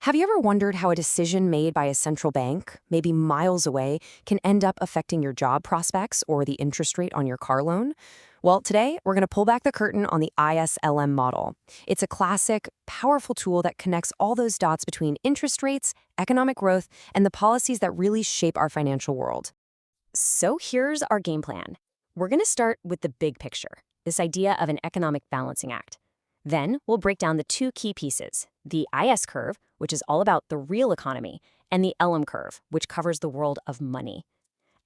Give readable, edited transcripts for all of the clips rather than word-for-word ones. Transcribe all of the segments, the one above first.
Have you ever wondered how a decision made by a central bank, maybe miles away, can end up affecting your job prospects or the interest rate on your car loan? Well, today we're going to pull back the curtain on the ISLM model. It's a classic, powerful tool that connects all those dots between interest rates, economic growth, and the policies that really shape our financial world. So here's our game plan. We're going to start with the big picture, this idea of an economic balancing act. Then we'll break down the two key pieces, the IS curve, which is all about the real economy, and the LM curve, which covers the world of money.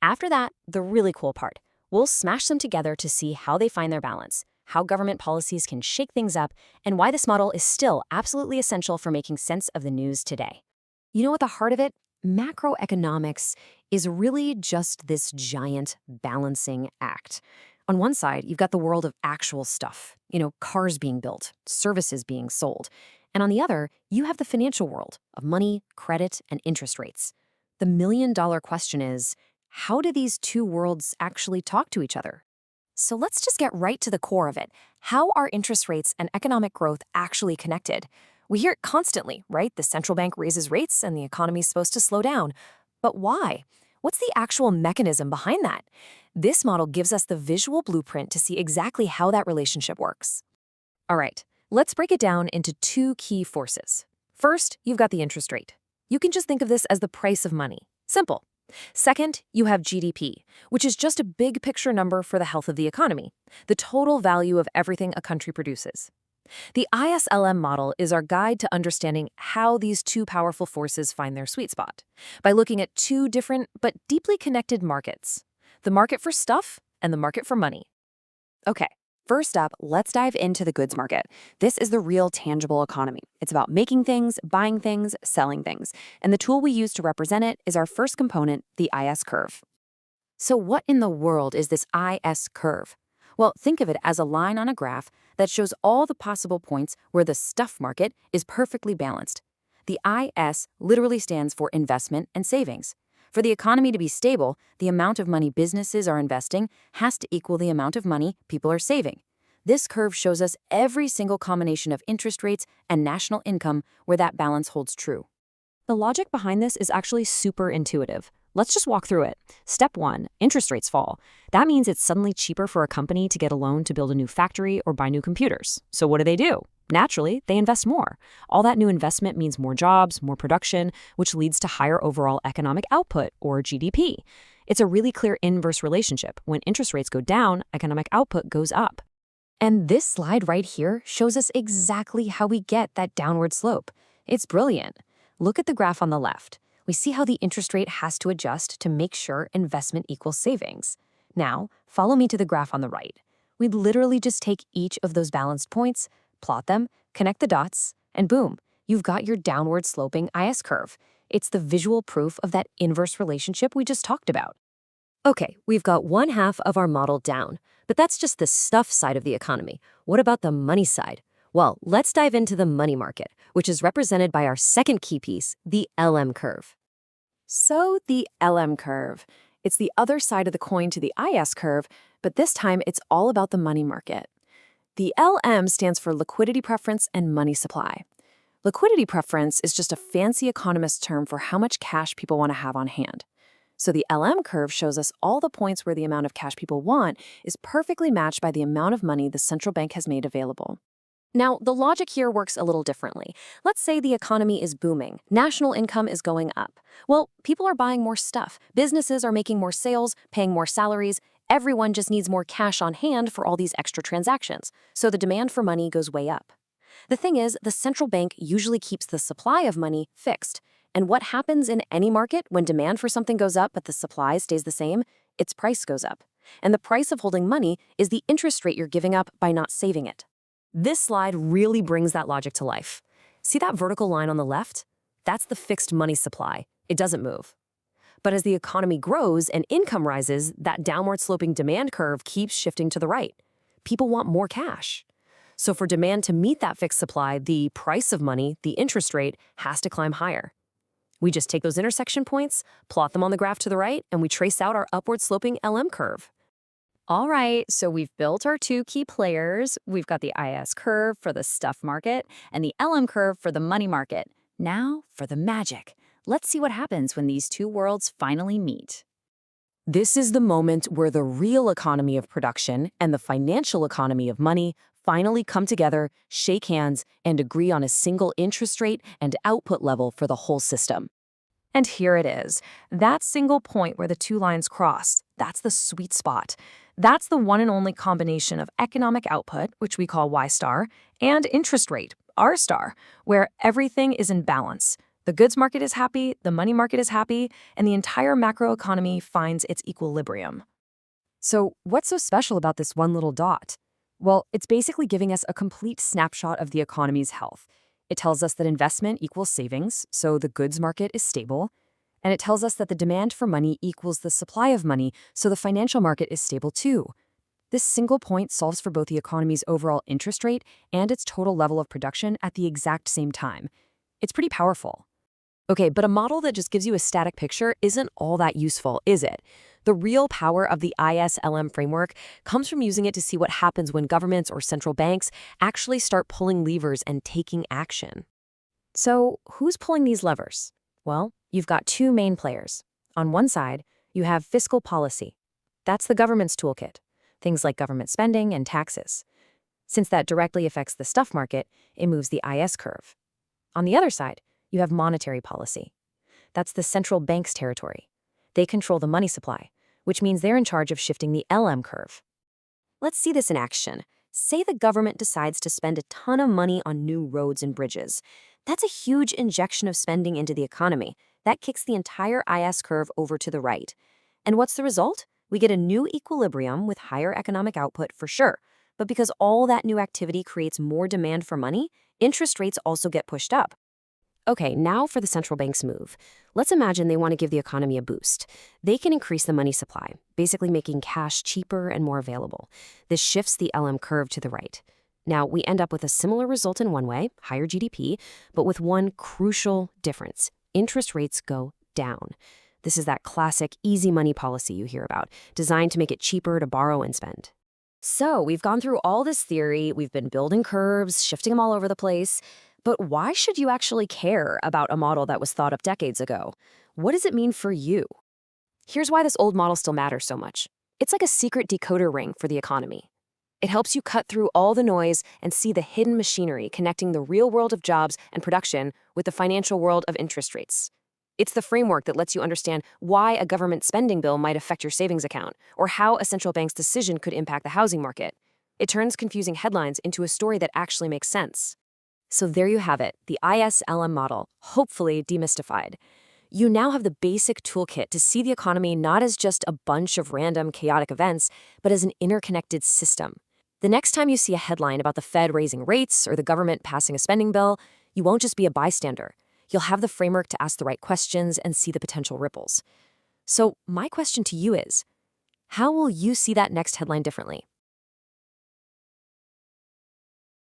After that, the really cool part, we'll smash them together to see how they find their balance, how government policies can shake things up, and why this model is still absolutely essential for making sense of the news today. You know, at the heart of it, macroeconomics is really just this giant balancing act. On one side, you've got the world of actual stuff, cars being built, services being sold. And on the other, you have the financial world of money, credit, and interest rates. The million-dollar question is, how do these two worlds actually talk to each other? So let's just get right to the core of it. How are interest rates and economic growth actually connected? We hear it constantly, right? The central bank raises rates and the economy's supposed to slow down. But why? What's the actual mechanism behind that? This model gives us the visual blueprint to see exactly how that relationship works. All right, let's break it down into two key forces. First, you've got the interest rate. You can just think of this as the price of money. Simple. Second, you have GDP, which is just a big picture number for the health of the economy, the total value of everything a country produces. The ISLM model is our guide to understanding how these two powerful forces find their sweet spot, by looking at two different but deeply connected markets, the market for stuff and the market for money. Okay, first up, let's dive into the goods market. This is the real tangible economy. It's about making things, buying things, selling things, and the tool we use to represent it is our first component, the IS curve. So what in the world is this IS curve? Well, think of it as a line on a graph that shows all the possible points where the stuff market is perfectly balanced. The IS literally stands for investment and savings. For the economy to be stable, the amount of money businesses are investing has to equal the amount of money people are saving. This curve shows us every single combination of interest rates and national income where that balance holds true. The logic behind this is actually super intuitive. Let's just walk through it. Step 1, interest rates fall. That means it's suddenly cheaper for a company to get a loan to build a new factory or buy new computers. So what do? Naturally, they invest more. All that new investment means more jobs, more production, which leads to higher overall economic output, or GDP. It's a really clear inverse relationship. When interest rates go down, economic output goes up. And this slide right here shows us exactly how we get that downward slope. It's brilliant. Look at the graph on the left. We see how the interest rate has to adjust to make sure investment equals savings. Now, follow me to the graph on the right. We literally just take each of those balanced points, plot them, connect the dots, and boom, you've got your downward sloping IS curve. It's the visual proof of that inverse relationship we just talked about. Okay, we've got one half of our model down, but that's just the stuff side of the economy. What about the money side? Well, let's dive into the money market, which is represented by our second key piece, the LM curve. So the LM curve, it's the other side of the coin to the IS curve, but this time it's all about the money market. The LM stands for liquidity preference and money supply. Liquidity preference is just a fancy economist term for how much cash people want to have on hand. So the LM curve shows us all the points where the amount of cash people want is perfectly matched by the amount of money the central bank has made available. Now, the logic here works a little differently. Let's say the economy is booming. National income is going up. Well, people are buying more stuff. Businesses are making more sales, paying more salaries. Everyone just needs more cash on hand for all these extra transactions. So the demand for money goes way up. The thing is, the central bank usually keeps the supply of money fixed. And what happens in any market when demand for something goes up but the supply stays the same? Its price goes up. And the price of holding money is the interest rate you're giving up by not saving it. This slide really brings that logic to life. See that vertical line on the left? That's the fixed money supply. It doesn't move. But as the economy grows and income rises, that downward sloping demand curve keeps shifting to the right. People want more cash. So for demand to meet that fixed supply, the price of money, the interest rate, has to climb higher. We just take those intersection points, plot them on the graph to the right, and we trace out our upward sloping LM curve. All right, so we've built our two key players. We've got the IS curve for the stuff market and the LM curve for the money market. Now for the magic. Let's see what happens when these two worlds finally meet. This is the moment where the real economy of production and the financial economy of money finally come together, shake hands, and agree on a single interest rate and output level for the whole system. And here it is, that single point where the two lines cross. That's the sweet spot. That's the one and only combination of economic output, which we call Y star, and interest rate, R star, where everything is in balance. The goods market is happy, the money market is happy, and the entire macroeconomy finds its equilibrium. So, what's so special about this one little dot? Well, it's basically giving us a complete snapshot of the economy's health. It tells us that investment equals savings, so the goods market is stable. And it tells us that the demand for money equals the supply of money, so the financial market is stable too. This single point solves for both the economy's overall interest rate and its total level of production at the exact same time. It's pretty powerful. Okay, but a model that just gives you a static picture isn't all that useful, is it? The real power of the ISLM framework comes from using it to see what happens when governments or central banks actually start pulling levers and taking action. So, who's pulling these levers? Well, you've got two main players. On one side, you have fiscal policy. That's the government's toolkit, things like government spending and taxes. Since that directly affects the stuff market, it moves the IS curve. On the other side, you have monetary policy. That's the central bank's territory. They control the money supply, which means they're in charge of shifting the LM curve. Let's see this in action. Say the government decides to spend a ton of money on new roads and bridges. That's a huge injection of spending into the economy. That kicks the entire IS curve over to the right. And what's the result? We get a new equilibrium with higher economic output for sure. But because all that new activity creates more demand for money, interest rates also get pushed up. Okay, now for the central bank's move. Let's imagine they want to give the economy a boost. They can increase the money supply, basically making cash cheaper and more available. This shifts the LM curve to the right. Now, we end up with a similar result in one way, higher GDP, but with one crucial difference. Interest rates go down. This is that classic easy money policy you hear about, designed to make it cheaper to borrow and spend. So, we've gone through all this theory, we've been building curves, shifting them all over the place. But why should you actually care about a model that was thought up decades ago? What does it mean for you? Here's why this old model still matters so much. It's like a secret decoder ring for the economy. It helps you cut through all the noise and see the hidden machinery connecting the real world of jobs and production with the financial world of interest rates. It's the framework that lets you understand why a government spending bill might affect your savings account, or how a central bank's decision could impact the housing market. It turns confusing headlines into a story that actually makes sense. So there you have it, the ISLM model, hopefully demystified. You now have the basic toolkit to see the economy not as just a bunch of random, chaotic events, but as an interconnected system. The next time you see a headline about the Fed raising rates or the government passing a spending bill, you won't just be a bystander. You'll have the framework to ask the right questions and see the potential ripples. So my question to you is, how will you see that next headline differently?